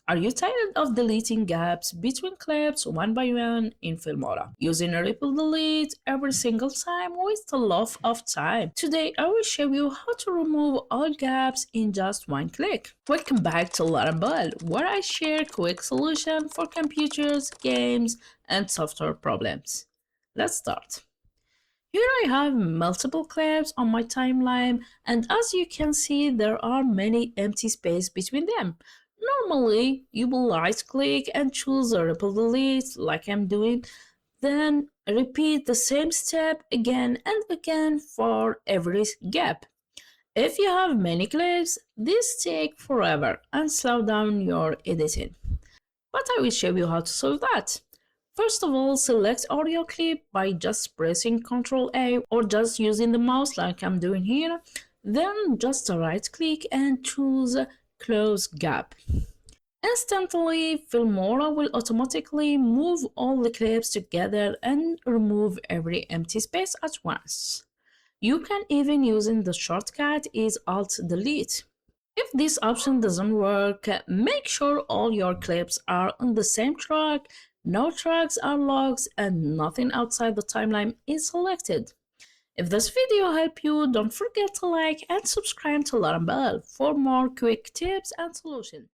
Are you tired of deleting gaps between clips one by one in Filmora? Using a ripple delete every single time wastes a lot of time. Today I will show you how to remove all gaps in just one click. Welcome back to LaremBel, where I share quick solutions for computers, games, and software problems. Let's start. Here I have multiple clips on my timeline, and as you can see, there are many empty space between them. Normally, you will right click and choose a ripple delete like I'm doing, then repeat the same step again and again for every gap. If you have many clips, this takes forever and slow down your editing. But I will show you how to solve that. First of all, select audio clip by just pressing Ctrl A or just using the mouse like I'm doing here. Then just right click and choose Close Gap. Instantly, Filmora will automatically move all the clips together and remove every empty space at once. You can even use the shortcut is Alt Delete. If this option doesn't work, make sure all your clips are on the same track, no tracks are locked, and nothing outside the timeline is selected. If this video helped you, don't forget to like and subscribe to LaremBel for more quick tips and solutions.